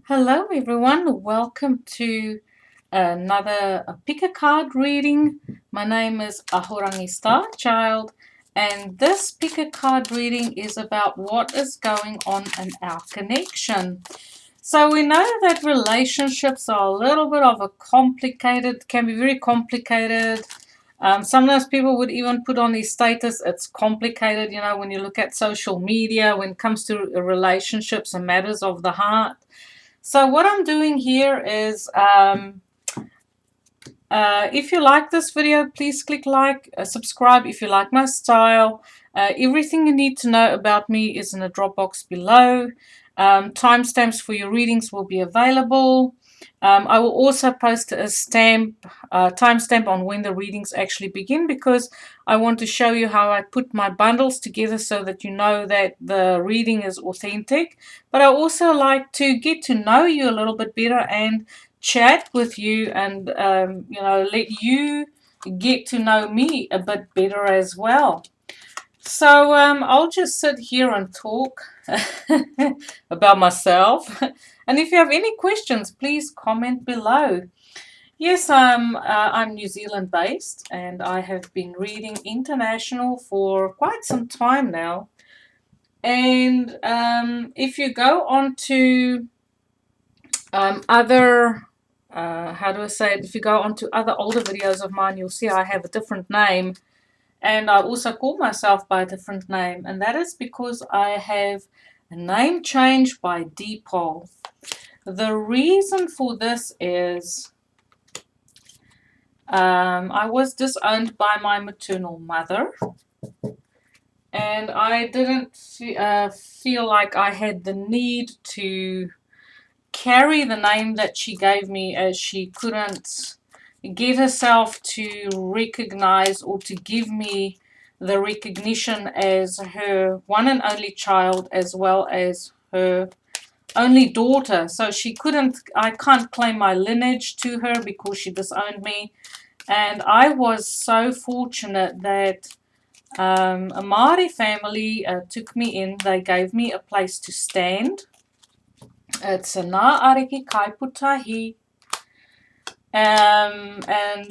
Hello everyone, welcome to another pick a card reading. My name is Ahorangi Starchild, and this pick a card reading is about what is going on in our connection. So we know that relationships are a little bit of a complicated, can be very complicated. Sometimes people would even put on their status, it's complicated, when you look at social media, when it comes to relationships and matters of the heart. So what I'm doing here is, if you like this video, please click like, subscribe if you like my style. Everything you need to know about me is in the drop box below. Timestamps for your readings will be available. I will also post a timestamp on when the readings actually begin, because I want to show you how I put my bundles together so that you know that the reading is authentic. But I also like to get to know you a little bit better and chat with you and let you get to know me a bit better as well. So I'll just sit here and talk about myself. And if you have any questions, please comment below. Yes, I'm New Zealand based, and I have been reading international for quite some time now. And if you go on to other how do I say it? If you go on to other older videos of mine, you'll see I have a different name, and I also call myself by a different name, and that is because I have a name change by default. The reason for this is I was disowned by my maternal mother, and I didn't feel like I had the need to carry the name that she gave me, as she couldn't get herself to recognize or to give me the recognition as her one and only child, as well as her only daughter. So I can't claim my lineage to her because she disowned me. And I was so fortunate that a Māori family took me in. They gave me a place to stand. It's a Ngā Ariki Kaiputahi. And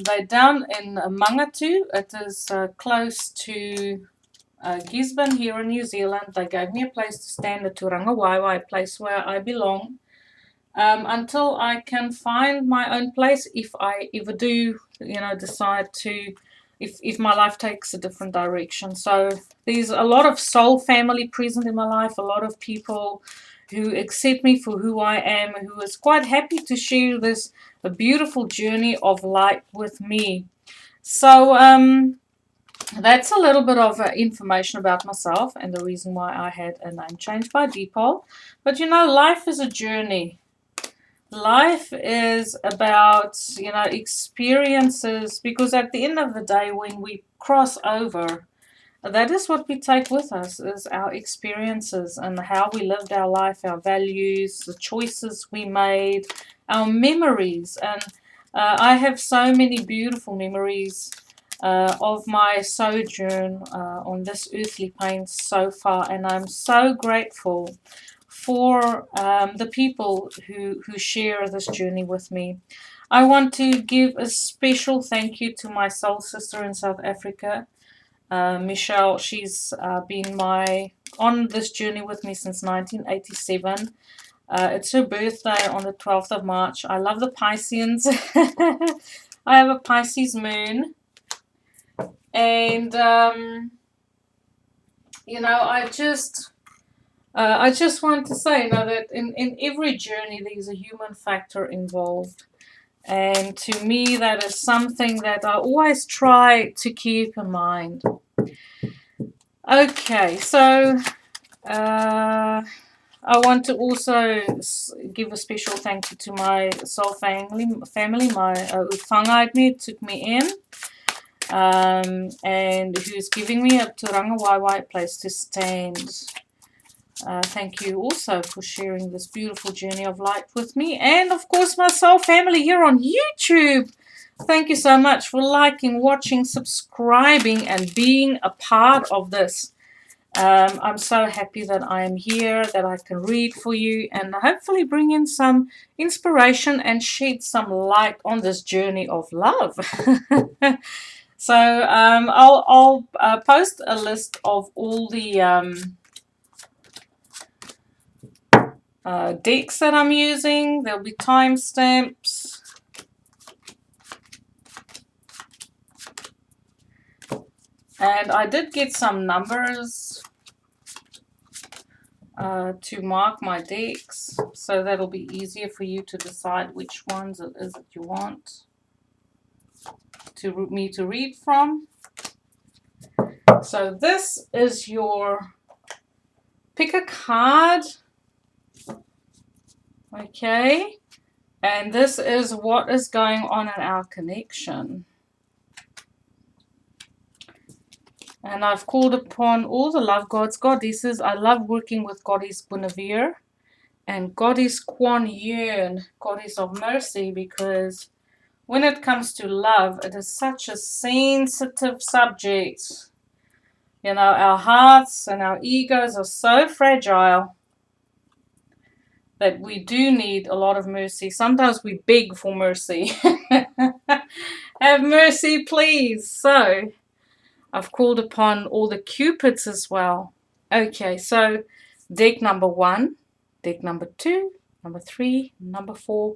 they're down in Mangatu. It is close to Gisborne here in New Zealand. They gave me a place to stand, the Turanga Waiwai, a place where I belong, until I can find my own place, if I ever do, decide to, if my life takes a different direction. So there's a lot of soul family present in my life, a lot of people who accept me for who I am, who is quite happy to share this a beautiful journey of light with me. So that's a little bit of information about myself and the reason why I had a name change by default. But life is a journey. Life is about, experiences, because at the end of the day, when we cross over, that is what we take with us, is our experiences and how we lived our life, our values, the choices we made, our memories. And I have so many beautiful memories of my sojourn on this earthly plane so far, and I'm so grateful for the people who share this journey with me. I want to give a special thank you to my soul sister in South Africa, Michelle. She's been on this journey with me since 1987. It's her birthday on the 12th of March. I love the Pisceans. I have a Pisces moon. And, I just want to say, that in every journey there's a human factor involved. And to me, that is something that I always try to keep in mind. Okay, so I want to also give a special thank you to my soul family, my who whangaid me, took me in, and who's giving me a Turanga Waiwai place to stand. Thank you also for sharing this beautiful journey of light with me. And of course, my soul family here on YouTube. Thank you so much for liking, watching, subscribing, and being a part of this. I'm so happy that I am here, that I can read for you and hopefully bring in some inspiration and shed some light on this journey of love. So I'll post a list of all the decks that I'm using. There'll be timestamps. And I did get some numbers to mark my decks, so that'll be easier for you to decide which ones it is that you want me to read from. So this is your pick a card, okay, and this is what is going on in our connection. And I've called upon all the love gods, goddesses. I love working with Goddess Guinevere and Goddess Kuan Yin, Goddess of Mercy, because when it comes to love, it is such a sensitive subject. You know, our hearts and our egos are so fragile that we do need a lot of mercy. Sometimes we beg for mercy. Have mercy, please. So I've called upon all the Cupids as well. Okay, so deck number 1, deck number 2, number 3, number 4.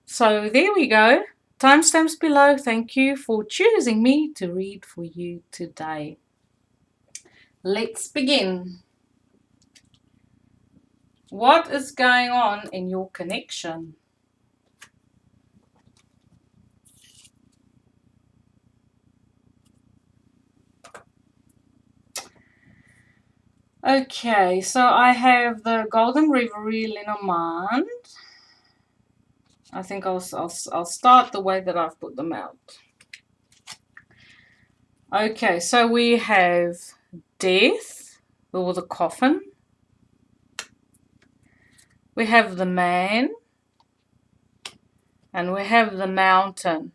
So there we go. Timestamps below. Thank you for choosing me to read for you today. Let's begin. What is going on in your connection? Okay, so I have the Golden Riverie Lenormand. I think I'll start the way that I've put them out. Okay, so we have Death, or the Coffin. We have the Man, and we have the Mountain.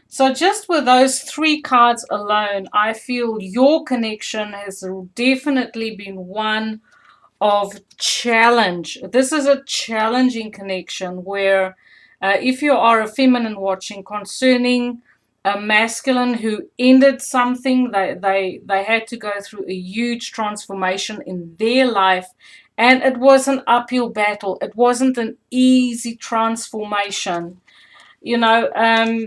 So just with those 3 cards alone, I feel your connection has definitely been one of challenge. This is a challenging connection where if you are a feminine watching concerning a masculine who ended something, they had to go through a huge transformation in their life, and it was an uphill battle. It wasn't an easy transformation. You know,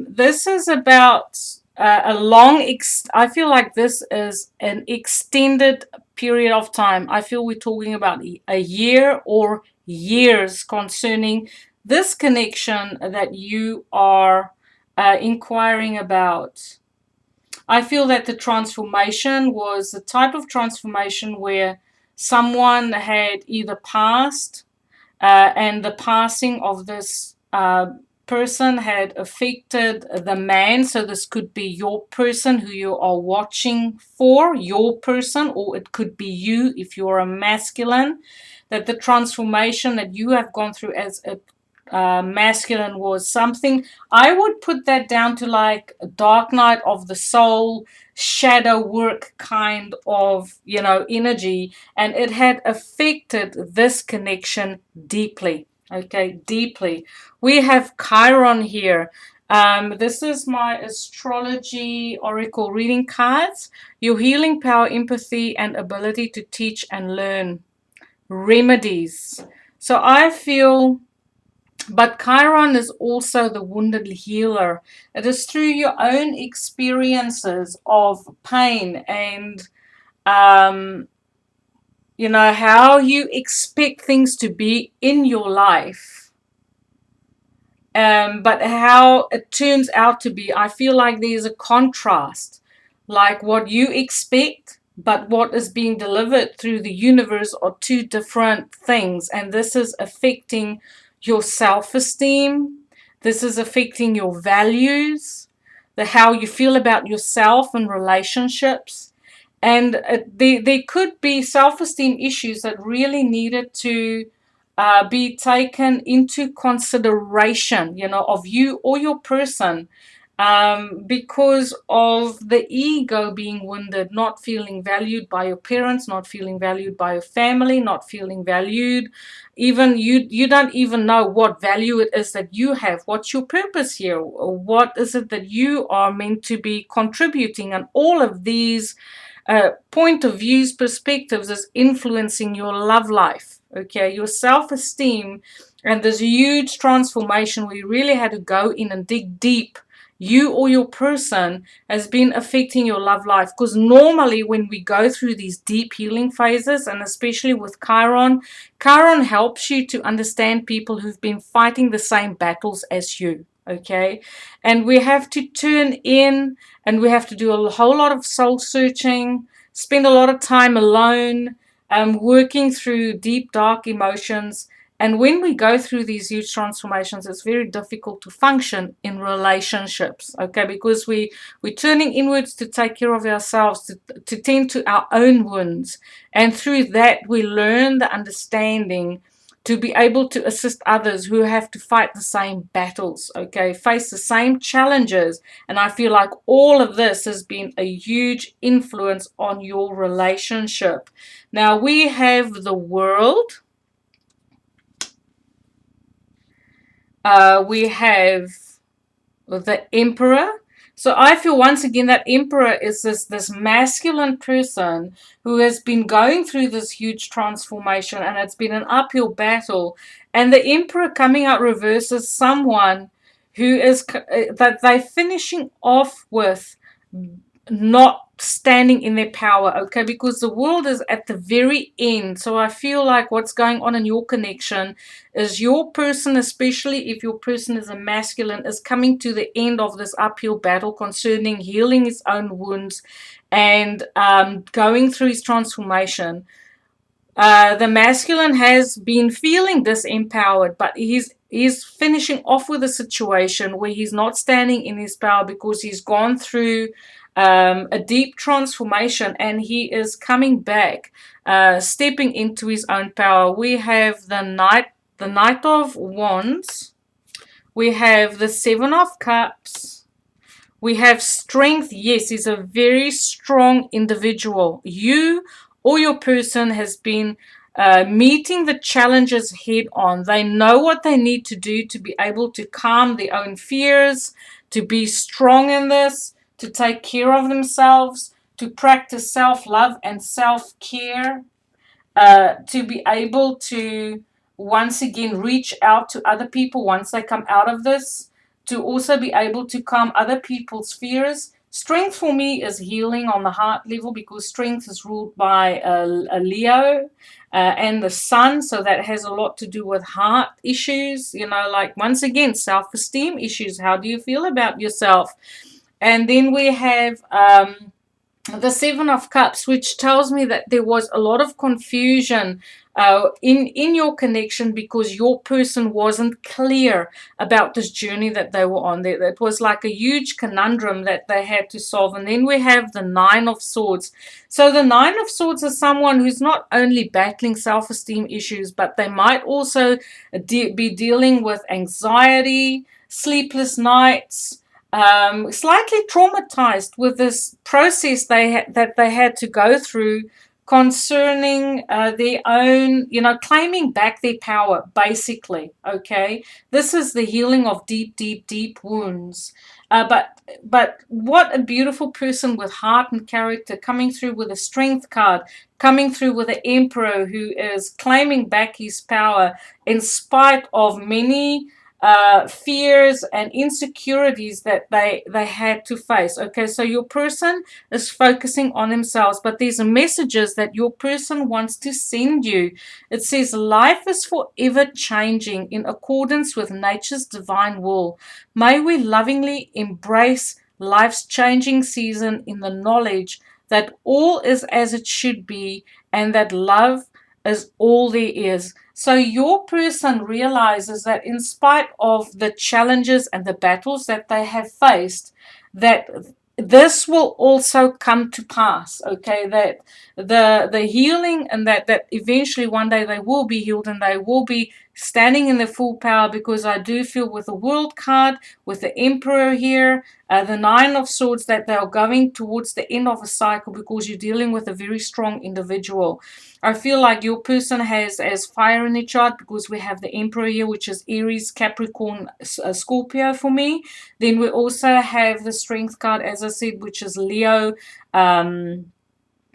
this is about a long, I feel like this is an extended period of time. I feel we're talking about a year or years concerning this connection that you are inquiring about. I feel that the transformation was the type of transformation where someone had either passed and the passing of this person had affected the man. So this could be your person who you are watching for, your person, or it could be you if you're a masculine, that the transformation that you have gone through as a masculine was something. I would put that down to like a dark night of the soul, shadow work kind of, you know, energy, and it had affected this connection deeply. Okay, deeply. We have Chiron here. This is my astrology oracle reading cards. Your healing power, empathy, and ability to teach and learn. Remedies. So I feel, but Chiron is also the wounded healer. It is through your own experiences of pain and you know, how you expect things to be in your life, but how it turns out to be. I feel like there's a contrast, like what you expect, but what is being delivered through the universe are 2 different things, and this is affecting your self-esteem. This is affecting your values, how you feel about yourself and relationships. And there could be self-esteem issues that really needed to be taken into consideration, you know, of you or your person. because of the ego being wounded, not feeling valued by your parents, not feeling valued by your family, not feeling valued. Even you don't even know what value it is that you have. What's your purpose here? What is it that you are meant to be contributing? And all of these point of views, perspectives is influencing your love life, okay, your self-esteem. And this huge transformation, we really had to go in and dig deep. You or your person has been affecting your love life, because normally when we go through these deep healing phases, and especially with Chiron helps you to understand people who've been fighting the same battles as you, okay? And we have to turn in, and we have to do a whole lot of soul searching, spend a lot of time alone, working through deep dark emotions. And when we go through these huge transformations, it's very difficult to function in relationships, okay? Because we're turning inwards to take care of ourselves, to tend to our own wounds. And through that, we learn the understanding to be able to assist others who have to fight the same battles, okay? Face the same challenges. And I feel like all of this has been a huge influence on your relationship. Now, we have the world. We have the emperor. So I feel once again that emperor is this masculine person who has been going through this huge transformation, and it's been an uphill battle. And the emperor coming out reverse is someone who is that they're finishing off with not standing in their power, okay? Because the world is at the very end. So I feel like what's going on in your connection is your person, especially if your person is a masculine, is coming to the end of this uphill battle concerning healing his own wounds and going through his transformation. The masculine has been feeling disempowered, but he's finishing off with a situation where he's not standing in his power because he's gone through a deep transformation, and he is coming back, stepping into his own power. We have the Knight of Wands. We have the Seven of Cups. We have strength. Yes, he's a very strong individual. You or your person has been meeting the challenges head on. They know what they need to do to be able to calm their own fears, to be strong in this, to take care of themselves, to practice self-love and self-care, to be able to once again reach out to other people once they come out of this, to also be able to calm other people's fears. Strength for me is healing on the heart level, because strength is ruled by a Leo and the sun, so that has a lot to do with heart issues, you know, like once again self-esteem issues. How do you feel about yourself? And then we have the Seven of Cups, which tells me that there was a lot of confusion in your connection, because your person wasn't clear about this journey that they were on. It was like a huge conundrum that they had to solve. And then we have the Nine of Swords. So the Nine of Swords is someone who's not only battling self-esteem issues, but they might also be dealing with anxiety, sleepless nights, slightly traumatized with this process that they had to go through concerning their own, you know, claiming back their power, basically, okay? This is the healing of deep, deep, deep wounds. But what a beautiful person with heart and character, coming through with a strength card, coming through with an emperor who is claiming back his power in spite of many fears and insecurities that they had to face. Okay, so your person is focusing on themselves, but there's messages that your person wants to send you. It says life is forever changing in accordance with nature's divine will. May we lovingly embrace life's changing season in the knowledge that all is as it should be, and that love is all there is. So your person realizes that in spite of the challenges and the battles that they have faced, that this will also come to pass, okay? That the healing, and that eventually one day they will be healed and they will be standing in the full power, because I do feel with the World card, with the Emperor here, the Nine of Swords, that they are going towards the end of a cycle because you're dealing with a very strong individual. I feel like your person has as fire in the chart because we have the Emperor here, which is Aries, Capricorn, Scorpio for me. Then we also have the Strength card, as I said, which is Leo.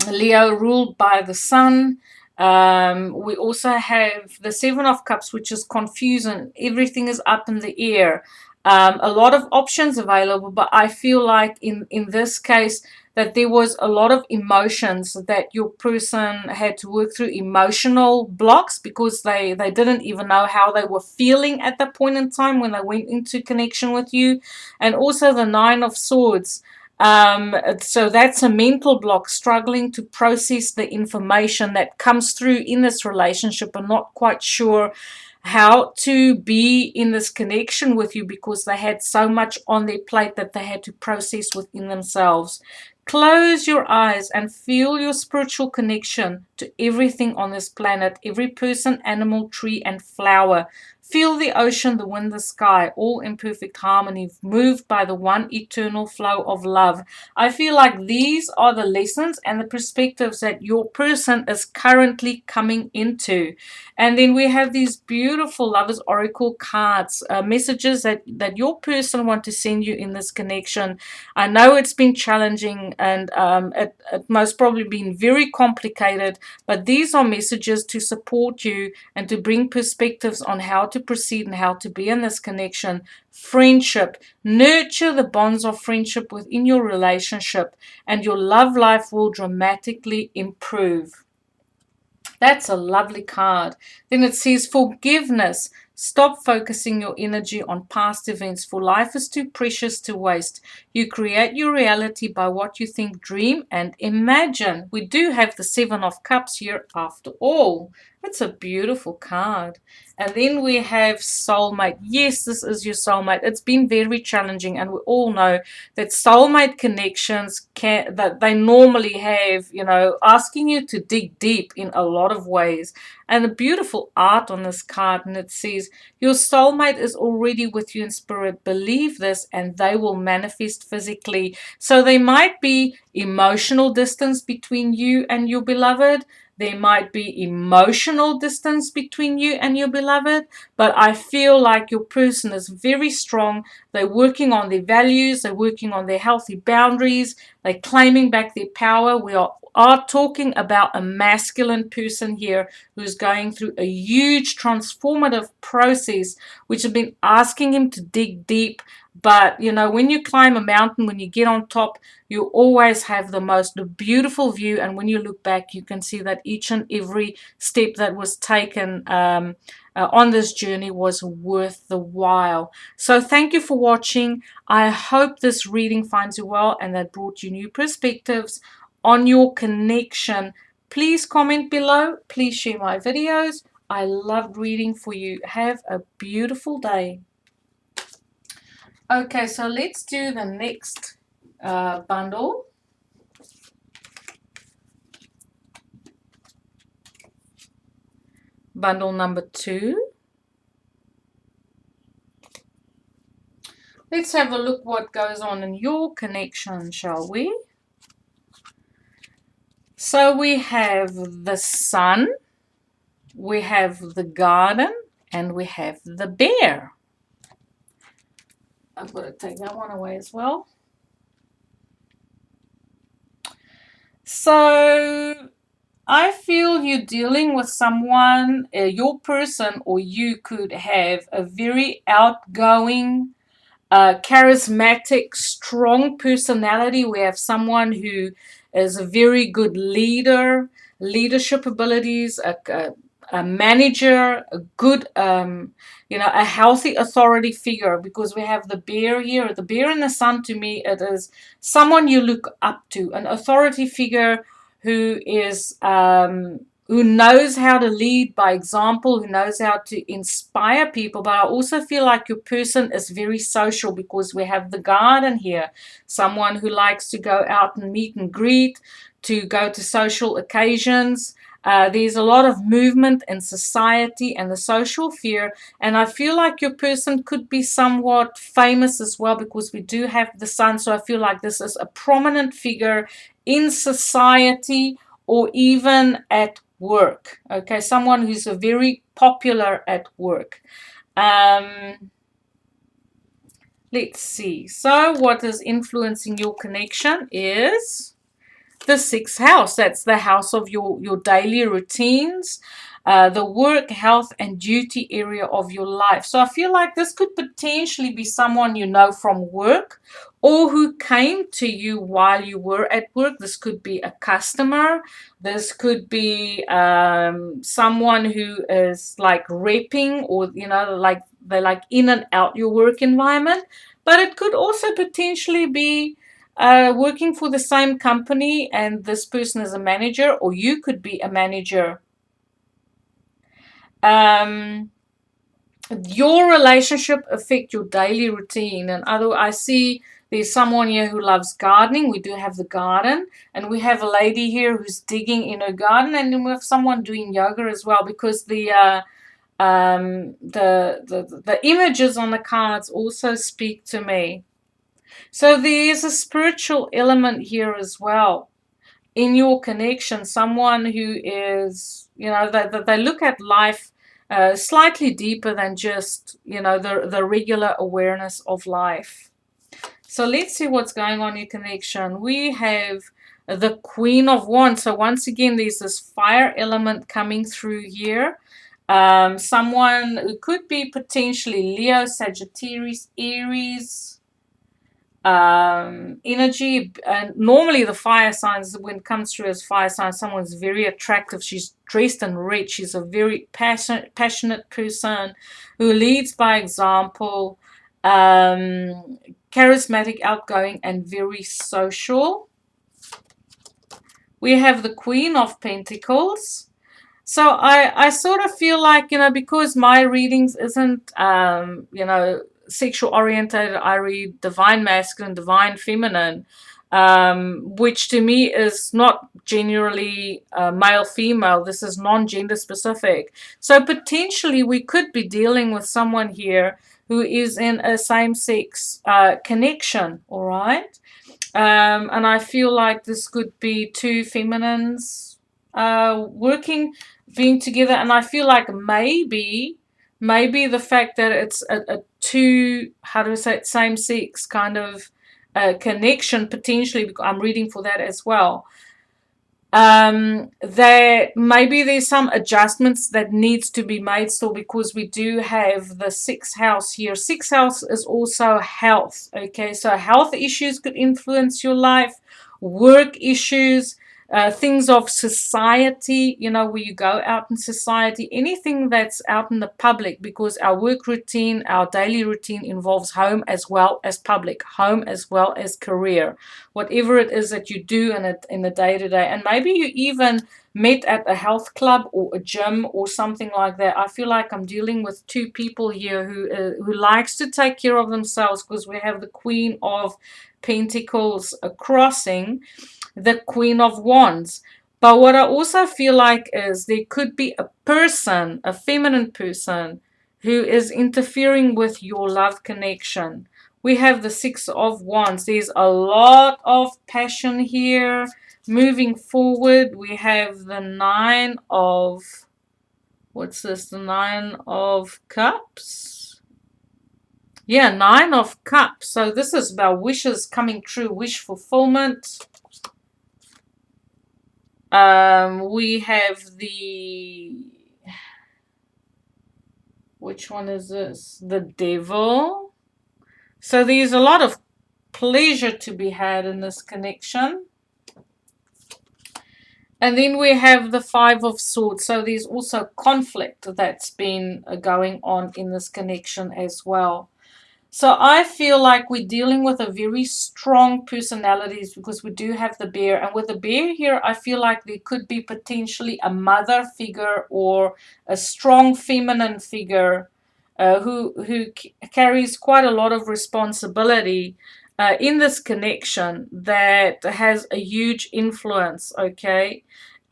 Leo ruled by the sun. We also have the Seven of Cups, which is confusion. Everything is up in the air. A lot of options available, but I feel like in this case that there was a lot of emotions that your person had to work through, emotional blocks, because they didn't even know how they were feeling at that point in time when they went into connection with you. And also the Nine of Swords. So that's a mental block, struggling to process the information that comes through in this relationship and not quite sure how to be in this connection with you because they had so much on their plate that they had to process within themselves. Close your eyes and feel your spiritual connection to everything on this planet, every person, animal, tree, and flower. Feel the ocean, the wind, the sky, all in perfect harmony, moved by the one eternal flow of love. I feel like these are the lessons and the perspectives that your person is currently coming into. And then we have these beautiful Lovers Oracle cards, messages that your person want to send you in this connection. I know it's been challenging and it most probably been very complicated, but these are messages to support you and to bring perspectives on how to proceed and how to be in this connection. Friendship. Nurture the bonds of friendship within your relationship, and your love life will dramatically improve. That's a lovely card. Then it says forgiveness. Stop focusing your energy on past events, for life is too precious to waste. You create your reality by what you think, dream, and imagine. We do have the Seven of Cups here after all. It's a beautiful card. And then we have soulmate. Yes, this is your soulmate. It's been very challenging, and we all know that soulmate connections that they normally have, asking you to dig deep in a lot of ways. And the beautiful art on this card, and it says, your soulmate is already with you in spirit. Believe this, and they will manifest physically. So there might be emotional distance between you and your beloved. There might be emotional distance between you and your beloved, but I feel like your person is very strong. They're working on their values, they're working on their healthy boundaries, they're claiming back their power. We are talking about a masculine person here who's going through a huge transformative process, which has been asking him to dig deep. But, when you climb a mountain, when you get on top, you always have the most beautiful view. And when you look back, you can see that each and every step that was taken on this journey was worth the while. So thank you for watching. I hope this reading finds you well and that brought you new perspectives on your connection. Please comment below. Please share my videos. I loved reading for you. Have a beautiful day. Okay, so let's do the next bundle. Bundle number 2. Let's have a look what goes on in your connection, shall we? So we have the sun, we have the garden, and we have the bear. I've got to take that one away as well. So I feel you're dealing with someone, your person or you could have a very outgoing, charismatic, strong personality. We have someone who is a very good leader, leadership abilities, a manager, a good, a healthy authority figure, because we have the bear here. The bear in the sun, to me, it is someone you look up to, an authority figure who is who knows how to lead by example, who knows how to inspire people. But I also feel like your person is very social, because we have the garden here, someone who likes to go out and meet and greet, to go to social occasions. There's a lot of movement in society and the social sphere, and I feel like your person could be somewhat famous as well, because we do have the sun. So I feel like this is a prominent figure in society or even at work. Okay, someone who's a very popular at work. Let's see. So what is influencing your connection is the sixth house. That's the house of your daily routines, the work, health, and duty area of your life. So I feel like this could potentially be someone you know from work, or who came to you while you were at work. This could be a customer. This could be someone who is like repping, or like they're like in and out your work environment. But it could also potentially be working for the same company, and this person is a manager, or you could be a manager. Your relationship affect your daily routine. And I see there's someone here who loves gardening. We do have the garden, and we have a lady here who's digging in her garden, and then we have someone doing yoga as well, because the images on the cards also speak to me. So there's a spiritual element here as well in your connection. Someone who is, they look at life slightly deeper than just, the regular awareness of life. So let's see what's going on in your connection. We have the Queen of Wands. So once again, there's this fire element coming through here. Someone who could be potentially Leo, Sagittarius, Aries, energy. And normally the fire signs, when it comes through as fire signs, someone's very attractive. She's dressed in red. She's a very passionate person who leads by example, charismatic, outgoing, and very social. We have the Queen of Pentacles. So I sort of feel like, because my readings isn't, sexual oriented, I read divine masculine, divine feminine, which to me is not generally male female. This is non-gender specific. So potentially we could be dealing with someone here who is in a same-sex connection, all right? And I feel like this could be two feminines being together. And I feel like maybe the fact that it's a two, how do I say it, same sex kind of connection, potentially, because I'm reading for that as well. That maybe there's some adjustments that needs to be made still, because we do have the sixth house here. Sixth house is also health. Okay, so health issues could influence your life, work issues, things of society, where you go out in society, anything that's out in the public, because our work routine, our daily routine involves home as well as public, home as well as career, whatever it is that you do in the day-to-day. And maybe you even met at a health club or a gym or something like that. I feel like I'm dealing with two people here who likes to take care of themselves, because we have the Queen of Pentacles crossing the Queen of Wands. But what I also feel like is there could be a person, a feminine person, who is interfering with your love connection. We have the Six of Wands. There's a lot of passion here. Moving forward, we have the Nine of, what's this? The Nine of Cups. Yeah, Nine of Cups. So this is about wishes coming true, wish fulfillment. We have which one is this? The Devil. So there's a lot of pleasure to be had in this connection. And then we have the Five of Swords. So there's also conflict that's been going on in this connection as well. So I feel like we're dealing with a very strong personalities, because we do have the Bear. And with the Bear here, I feel like there could be potentially a mother figure or a strong feminine figure who carries quite a lot of responsibility in this connection, that has a huge influence, okay?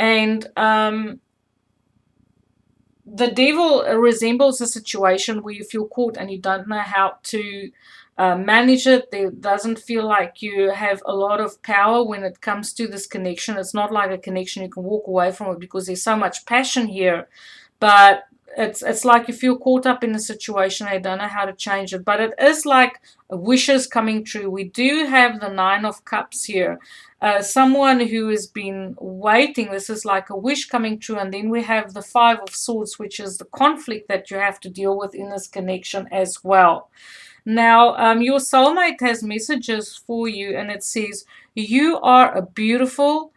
And the devil resembles a situation where you feel caught and you don't know how to manage it. It doesn't feel like you have a lot of power when it comes to this connection. It's not like a connection you can walk away from it because there's so much passion here. But it's like you feel caught up in a situation and you don't know how to change it. But it is like wishes coming true. We do have the Nine of Cups here. Someone who has been waiting. This is like a wish coming true. And then we have the Five of Swords, which is the conflict that you have to deal with in this connection as well. Now, your soulmate has messages for you, and it says, you are a beautiful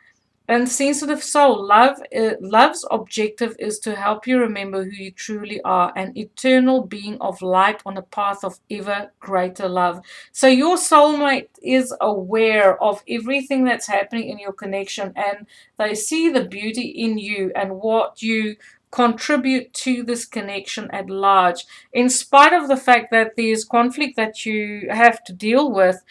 and sensitive soul. Love's objective is to help you remember who you truly are, an eternal being of light on a path of ever greater love. So your soulmate is aware of everything that's happening in your connection, and they see the beauty in you and what you contribute to this connection at large, in spite of the fact that there's conflict that you have to deal with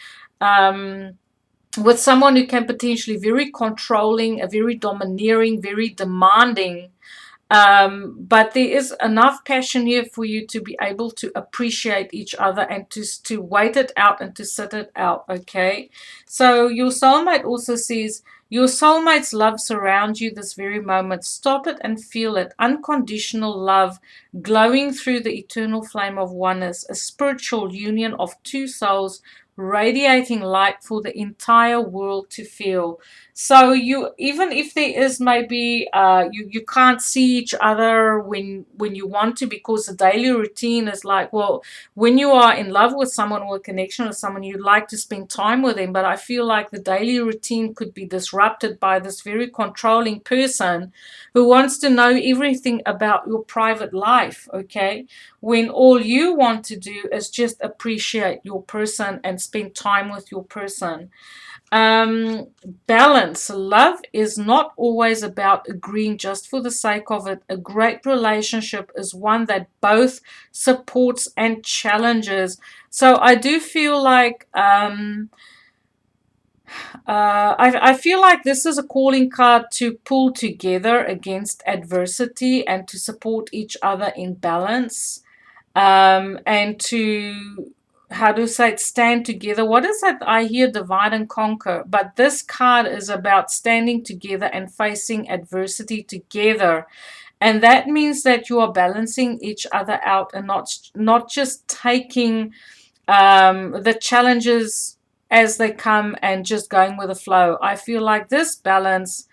someone who can potentially very controlling, very domineering, very demanding. But there is enough passion here for you to be able to appreciate each other and to wait it out and to sit it out, okay? So your soulmate also says, your soulmate's love surrounds you this very moment. Stop it and feel it. Unconditional love glowing through the eternal flame of oneness, a spiritual union of two souls radiating light for the entire world to feel. So you, even if there is maybe you can't see each other when you want to, because the daily routine is like, well, when you are in love with someone or a connection with someone, you'd like to spend time with them, but I feel like the daily routine could be disrupted by this very controlling person who wants to know everything about your private life, okay? When all you want to do is just appreciate your person and spend time with your person. Balance. Love is not always about agreeing just for the sake of it. A great relationship is one that both supports and challenges. So I do feel like I feel like this is a calling card to pull together against adversity and to support each other in balance, and to, how to say it, stand together. What is that? I hear divide and conquer, but this card is about standing together and facing adversity together. And that means that you are balancing each other out and not just taking the challenges as they come and just going with the flow. I feel like this balance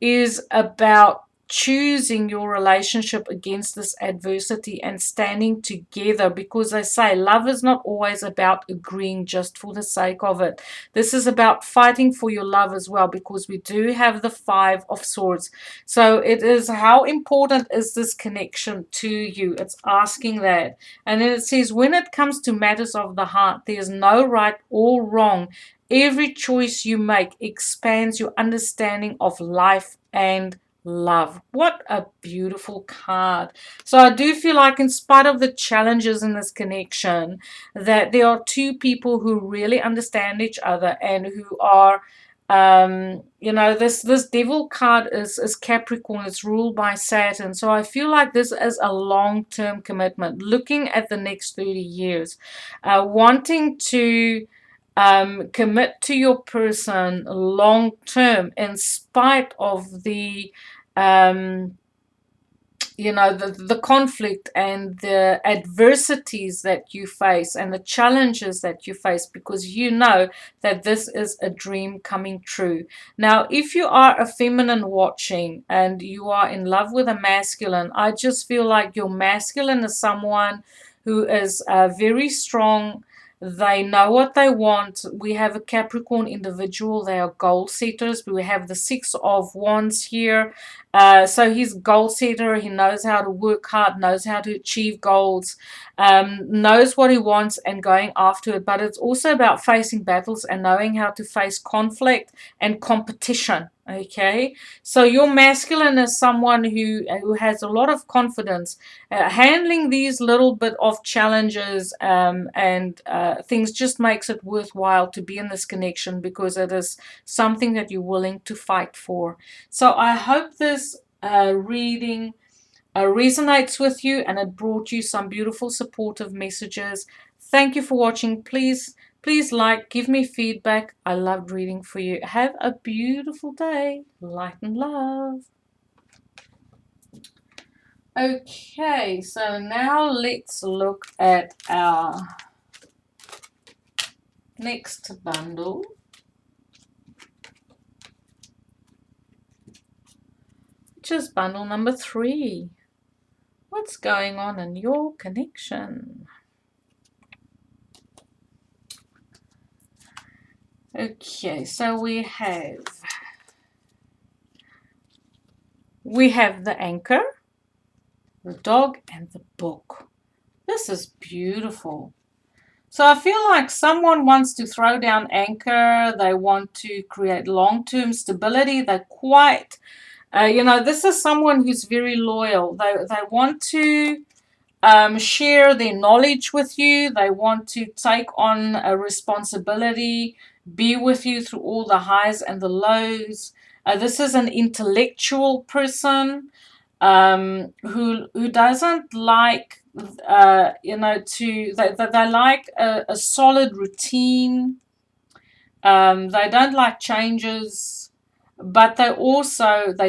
is about choosing your relationship against this adversity and standing together, because I say love is not always about agreeing just for the sake of it. This is about fighting for your love as well, because we do have the Five of Swords. So it is, how important is this connection to you? It's asking that. And then it says, when it comes to matters of the heart, there's no right or wrong. Every choice you make expands your understanding of life and love. What a beautiful card. So I do feel like, in spite of the challenges in this connection, that there are two people who really understand each other and who are this devil card is Capricorn. It's ruled by Saturn. So I feel like this is a long-term commitment, looking at the next 30 years, wanting to commit to your person long term, in spite of the the conflict and the adversities that you face and the challenges that you face, because you know that this is a dream coming true. Now, if you are a feminine watching and you are in love with a masculine, I just feel like your masculine is someone who is very strong. They know what they want. We have a Capricorn individual. They are goal setters. We have the Six of Wands here. So he's a goal setter. He knows how to work hard, knows how to achieve goals, knows what he wants and going after it. But it's also about facing battles and knowing how to face conflict and competition. Okay, so your masculine is someone who has a lot of confidence, handling these little bit of challenges and things just makes it worthwhile to be in this connection because it is something that you're willing to fight for. So I hope this reading resonates with you and it brought you some beautiful supportive messages. Thank you for watching. Please like, give me feedback. I loved reading for you. Have a beautiful day. Light and love. Okay, so now let's look at our next bundle, which is bundle number 3. What's going on in your connection? Okay, so we have the anchor, the dog, and the book. This is beautiful. So I feel like someone wants to throw down anchor. They want to create long-term stability. They're quite, this is someone who's very loyal. They want to share their knowledge with you. They want to take on a responsibility, be with you through all the highs and the lows. This is an intellectual person who doesn't like they like a solid routine. They don't like changes, but they're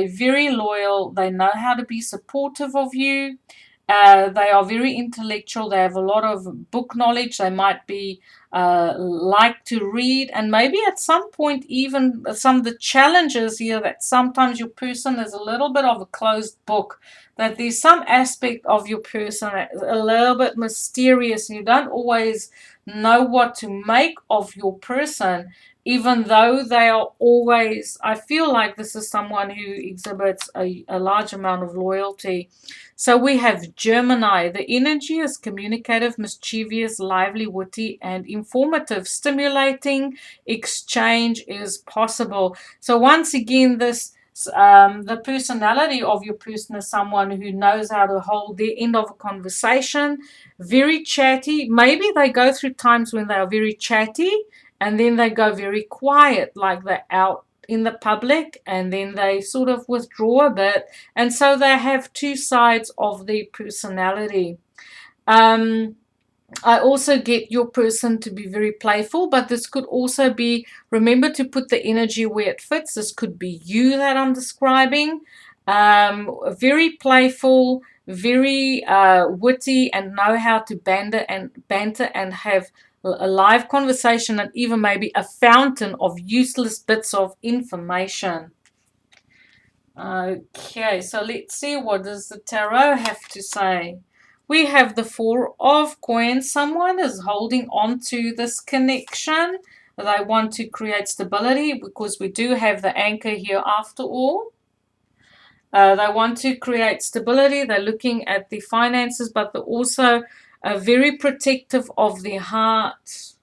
very loyal. They know how to be supportive of you. They are very intellectual. They have a lot of book knowledge. They might be like to read, and maybe at some point even some of the challenges here that sometimes your person is a little bit of a closed book, that there's some aspect of your person that is a little bit mysterious and you don't always know what to make of your person, even though they are always, I feel like this is someone who exhibits a large amount of loyalty. So we have Gemini. The energy is communicative, mischievous, lively, witty, and informative. Stimulating exchange is possible. So once again, the personality of your person is someone who knows how to hold the end of a conversation, very chatty. Maybe they go through times when they are very chatty and then they go very quiet, like they're out in the public, and then they sort of withdraw a bit, and so they have two sides of their personality. I also get your person to be very playful, but this could also be, remember to put the energy where it fits. This could be you that I'm describing. Very playful, very witty, and know how to banter and have a live conversation, and even maybe a fountain of useless bits of information. Okay, so let's see, what does the tarot have to say? We have the Four of Coins. Someone is holding on to this connection. They want to create stability because we do have the anchor here after all. They want to create stability. They're looking at the finances, but they're also very protective of their heart.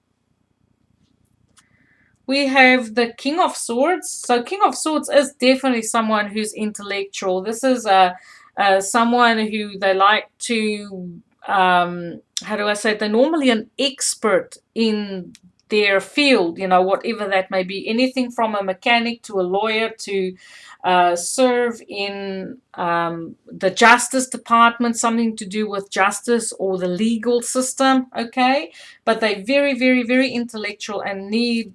We have the King of Swords. So King of Swords is definitely someone who's intellectual. This is someone who they like to, how do I say it? They're normally an expert in their field, whatever that may be. Anything from a mechanic to a lawyer to serve in the Justice Department, something to do with justice or the legal system, okay? But they're very, very, very intellectual and need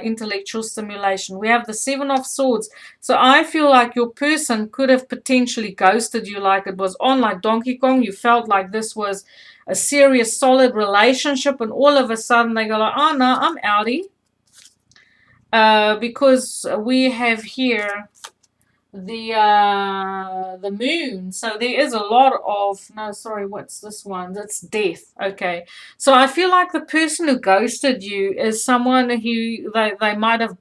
intellectual stimulation. We have the Seven of Swords. So I feel like your person could have potentially ghosted you, like it was on like Donkey Kong. You felt like this was a serious, solid relationship, and all of a sudden they go like, oh no, I'm outie. Because we have here the moon, so there is a lot of, no, sorry, what's this one? That's death. Okay, so I feel like the person who ghosted you is someone who they might have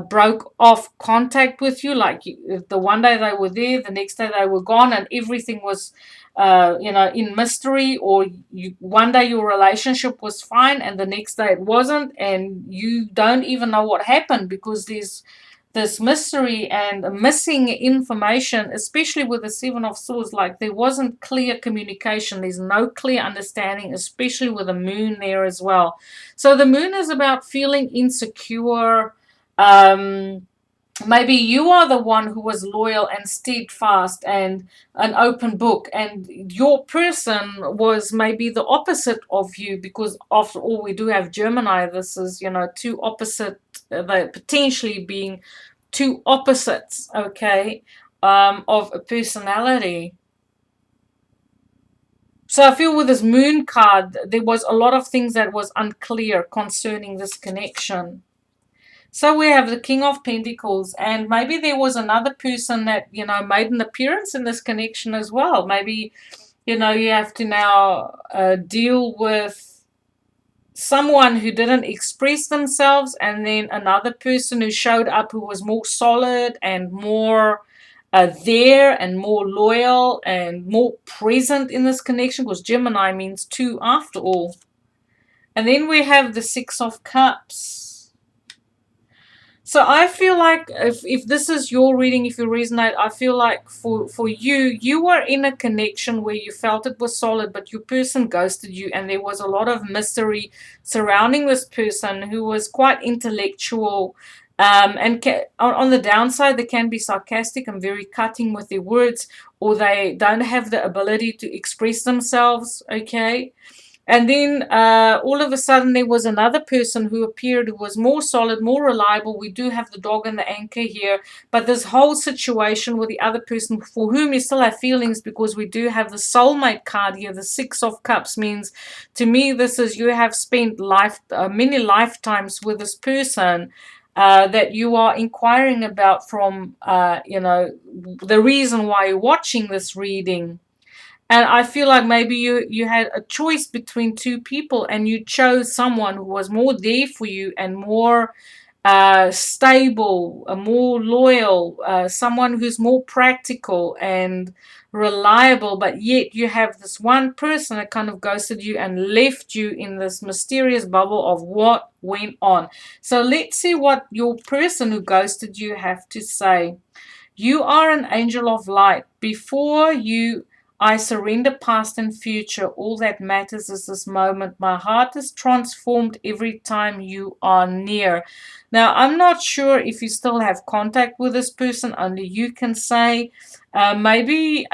broke off contact with you. Like the one day they were there, the next day they were gone, and everything was, in mystery. Or one day your relationship was fine, and the next day it wasn't, and you don't even know what happened because there's this mystery and missing information, especially with the Seven of Swords. Like there wasn't clear communication, there's no clear understanding, especially with the moon there as well. So the moon is about feeling insecure. um Maybe you are the one who was loyal and steadfast and an open book, and your person was maybe the opposite of you, because after all, we do have Gemini. This is, two opposite, they potentially being two opposites, okay, of a personality. So I feel with this moon card, there was a lot of things that was unclear concerning this connection. So we have the King of Pentacles, and maybe there was another person that, made an appearance in this connection as well. Maybe, you have to now deal with someone who didn't express themselves, and then another person who showed up who was more solid and more there and more loyal and more present in this connection, because Gemini means two after all. And then we have the Six of Cups. So I feel like if this is your reading, if you resonate, I feel like for you, you were in a connection where you felt it was solid, but your person ghosted you, and there was a lot of mystery surrounding this person who was quite intellectual. And on the downside, they can be sarcastic and very cutting with their words, or they don't have the ability to express themselves, okay? And then all of a sudden, there was another person who appeared who was more solid, more reliable. We do have the dog and the anchor here. But this whole situation with the other person for whom you still have feelings, because we do have the soulmate card here. The Six of Cups means, to me, this is you have spent many lifetimes with this person. That you are inquiring about from, the reason why you're watching this reading. And I feel like maybe you had a choice between two people, and you chose someone who was more there for you and more stable, more loyal, someone who's more practical and reliable. But yet you have this one person that kind of ghosted you and left you in this mysterious bubble of what went on. So let's see what your person who ghosted you have to say. You are an angel of light. Before you, I surrender past and future. All that matters is this moment. My heart is transformed every time you are near. Now, I'm not sure if you still have contact with this person. Only you can say. Maybe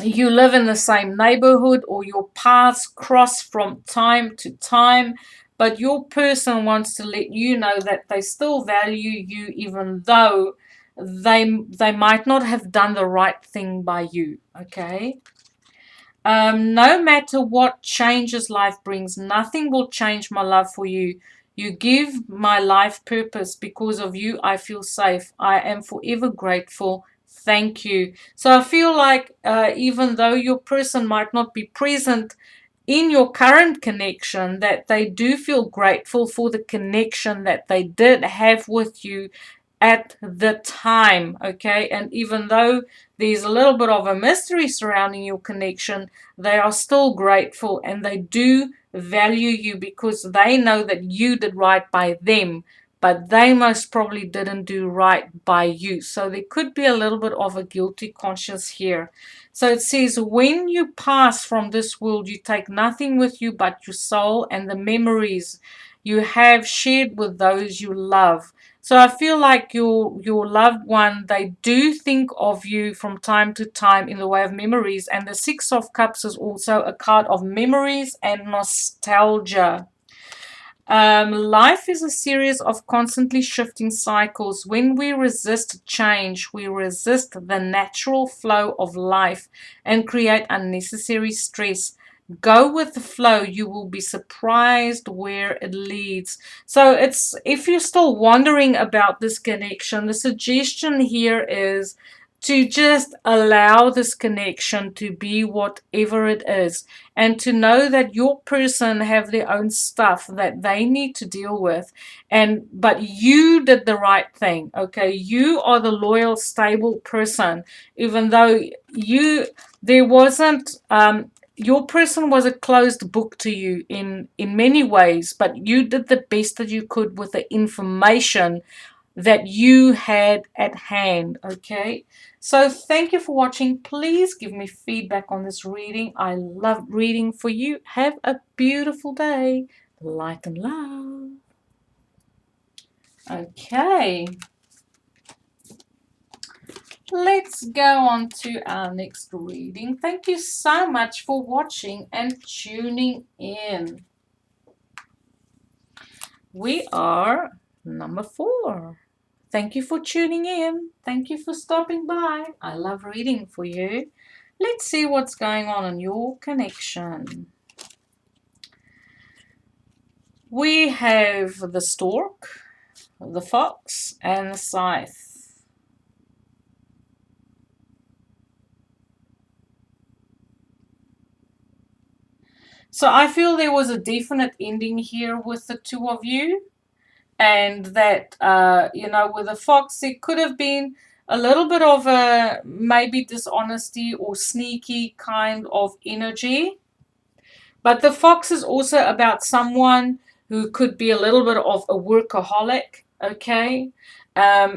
you live in the same neighborhood, or your paths cross from time to time. But your person wants to let you know that they still value you, even though they might not have done the right thing by you, okay? No matter what changes life brings, nothing will change my love for you. You give my life purpose. Because of you, I feel safe. I am forever grateful. Thank you. So I feel like even though your person might not be present in your current connection, that they do feel grateful for the connection that they did have with you at the time, okay? And even though there's a little bit of a mystery surrounding your connection, they are still grateful, and they do value you because they know that you did right by them, but they most probably didn't do right by you. So there could be a little bit of a guilty conscience here. So it says, when you pass from this world, you take nothing with you but your soul and the memories you have shared with those you love. So I feel like your loved one, they do think of you from time to time in the way of memories. And the Six of Cups is also a card of memories and nostalgia. Life is a series of constantly shifting cycles. When we resist change, we resist the natural flow of life and create unnecessary stress. Go with the flow. You will be surprised where it leads. So it's, if you're still wondering about this connection, the suggestion here is to just allow this connection to be whatever it is, and to know that your person have their own stuff that they need to deal with, but you did the right thing. Okay, you are the loyal, stable person, even though there wasn't your person was a closed book to you in many ways, but you did the best that you could with the information that you had at hand. Okay, so thank you for watching. Please give me feedback on this reading. I love reading for you. Have a beautiful day. Light and love. Okay, let's go on to our next reading. Thank you so much for watching and tuning in. We are number 4. Thank you for tuning in. Thank you for stopping by. I love reading for you. Let's see what's going on in your connection. We have the stork, the fox, and the scythe. So I feel there was a definite ending here with the two of you. And that, with the fox, it could have been a little bit of a maybe dishonesty or sneaky kind of energy. But the fox is also about someone who could be a little bit of a workaholic, okay?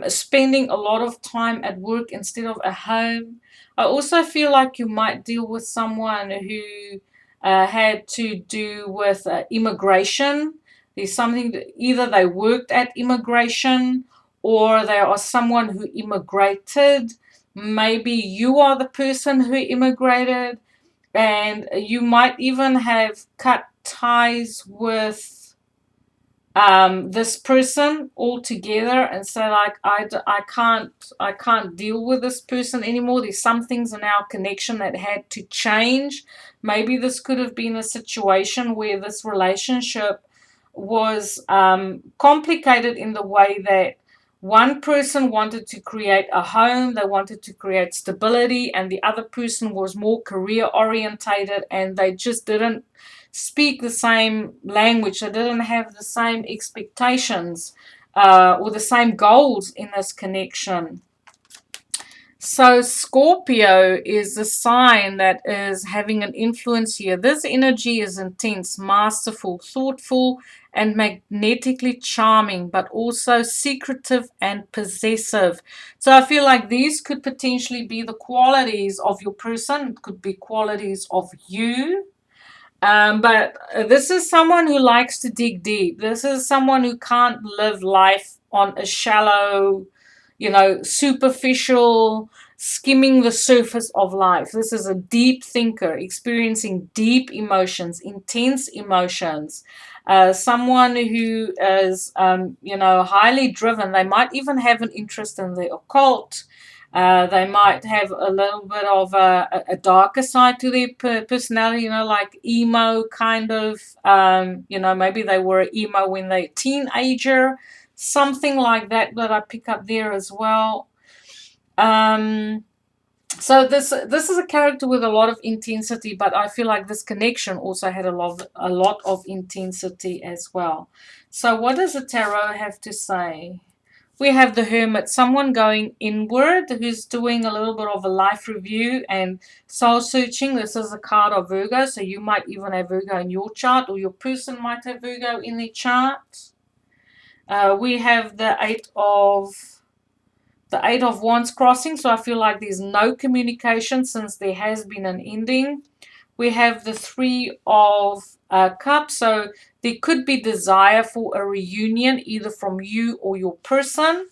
Spending a lot of time at work instead of at home. I also feel like you might deal with someone who had to do with immigration. There's something that either they worked at immigration or they are someone who immigrated. Maybe you are the person who immigrated, and you might even have cut ties with this person altogether and say, like, I can't deal with this person anymore. There's some things in our connection that had to change. Maybe this could have been a situation where this relationship was complicated in the way that one person wanted to create a home, they wanted to create stability, and the other person was more career orientated, and they just didn't speak the same language. They didn't have the same expectations or the same goals in this connection. So Scorpio is the sign that is having an influence here. This energy is intense, masterful, thoughtful, and magnetically charming, but also secretive and possessive. So I feel like these could potentially be the qualities of your person. It could be qualities of you. But this is someone who likes to dig deep. This is someone who can't live life on a shallow, superficial, skimming the surface of life. This is a deep thinker, experiencing deep emotions, intense emotions. Someone who is, highly driven. They might even have an interest in the occult. They might have a little bit of a darker side to their personality, like emo kind of, maybe they were emo when they were a teenager, something like that I pick up there as well. So this is a character with a lot of intensity, but I feel like this connection also had a lot of intensity as well. So what does the tarot have to say? We have the Hermit, someone going inward who's doing a little bit of a life review and soul searching. This is a card of Virgo, so you might even have Virgo in your chart, or your person might have Virgo in their chart. We have the Eight of Wands crossing, so I feel like there's no communication since there has been an ending. We have the Three of Cups, so there could be desire for a reunion either from you or your person.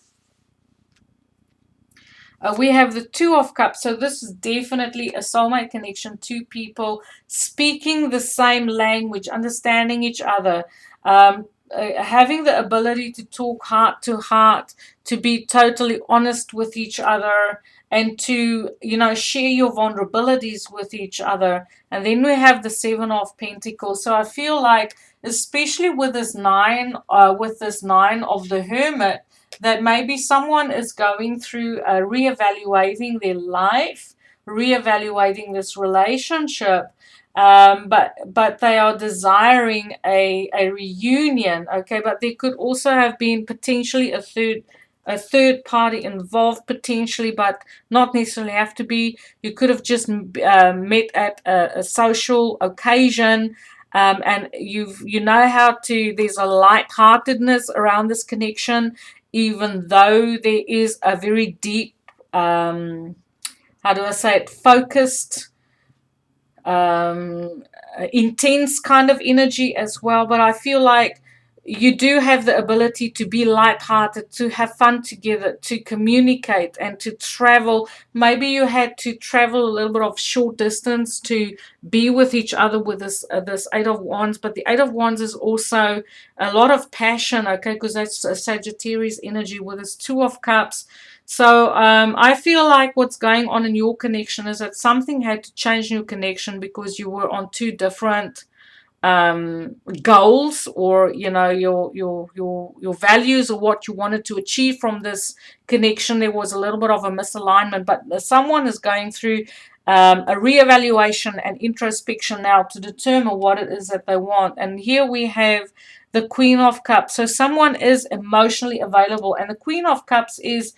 We have the Two of Cups, so this is definitely a soulmate connection. Two people speaking the same language, understanding each other, having the ability to talk heart to heart, to be totally honest with each other, and to, share your vulnerabilities with each other. And then we have the Seven of Pentacles. So I feel like, especially with this nine of the Hermit, that maybe someone is going through reevaluating their life, reevaluating this relationship, but they are desiring a reunion. Okay, but there could also have been potentially a third party involved potentially, but not necessarily have to be. You could have just met at a social occasion, and you know how to. There's a lightheartedness around this connection, even though there is a very deep, how do I say it, focused, um, intense kind of energy as well. But I feel like you do have the ability to be lighthearted, to have fun together, to communicate, and to travel. Maybe you had to travel a little bit of short distance to be with each other with this Eight of Wands. But the Eight of Wands is also a lot of passion, okay, because that's a Sagittarius energy with this Two of Cups. So I feel like what's going on in your connection is that something had to change in your connection because you were on two different goals, or your values, or what you wanted to achieve from this connection. There was a little bit of a misalignment, but someone is going through a reevaluation and introspection now to determine what it is that they want. And here we have the Queen of Cups. So someone is emotionally available, and the Queen of Cups is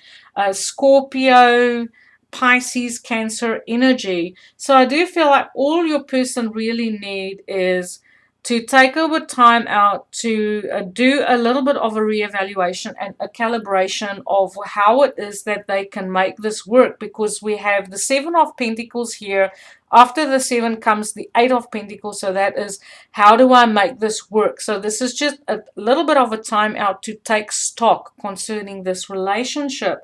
Scorpio, Pisces, Cancer energy. So I do feel like all your person really need is to take a bit time out to do a little bit of a reevaluation and a calibration of how it is that they can make this work, because we have the Seven of Pentacles here. After the seven comes the Eight of Pentacles. So that is, how do I make this work? So this is just a little bit of a time out to take stock concerning this relationship.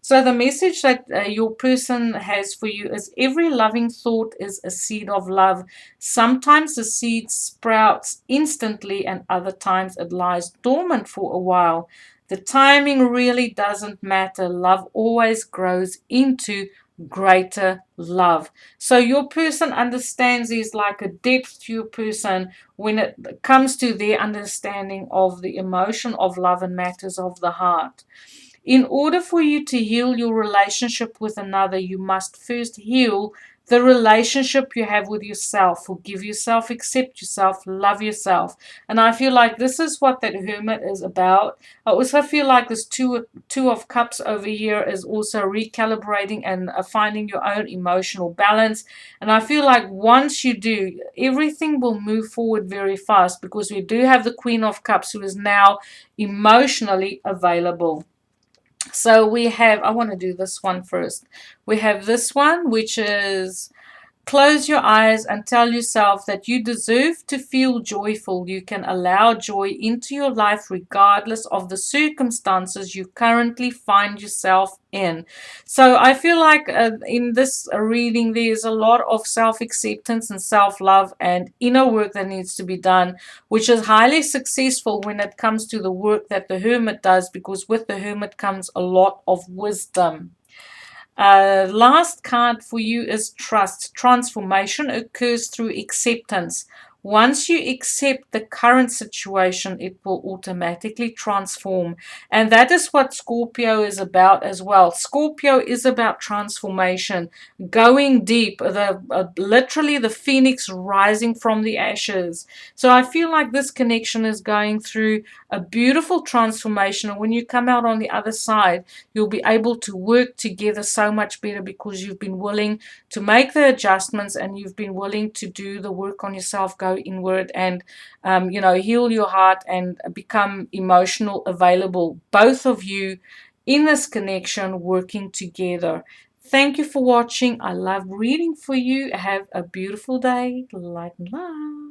So the message that your person has for you is, every loving thought is a seed of love. Sometimes the seed sprouts instantly, and other times it lies dormant for a while. The timing really doesn't matter. Love always grows into greater love. So your person understands, there's like a depth to your person when it comes to their understanding of the emotion of love and matters of the heart. In order for you to heal your relationship with another, you must first heal the relationship you have with yourself. Forgive yourself, accept yourself, love yourself. And I feel like this is what that Hermit is about. I also feel like this two of Cups over here is also recalibrating and finding your own emotional balance. And I feel like once you do, everything will move forward very fast, because we do have the Queen of Cups, who is now emotionally available. So we have, I want to do this one first. We have this one, which is, close your eyes and tell yourself that you deserve to feel joyful. You can allow joy into your life regardless of the circumstances you currently find yourself in. So I feel like in this reading, there's a lot of self-acceptance and self-love and inner work that needs to be done, which is highly successful when it comes to the work that the Hermit does, because with the Hermit comes a lot of wisdom. Last card for you is trust. Transformation occurs through acceptance. Once you accept the current situation, it will automatically transform. And that is what Scorpio is about as well. Scorpio is about transformation, going deep, literally the phoenix rising from the ashes. So I feel like this connection is going through a beautiful transformation. And when you come out on the other side, you'll be able to work together so much better, because you've been willing to make the adjustments, and you've been willing to do the work on yourself, go inward, and heal your heart and become emotional available. Both of you in this connection working together. Thank you for watching. I love reading for you. Have a beautiful day. Light and love.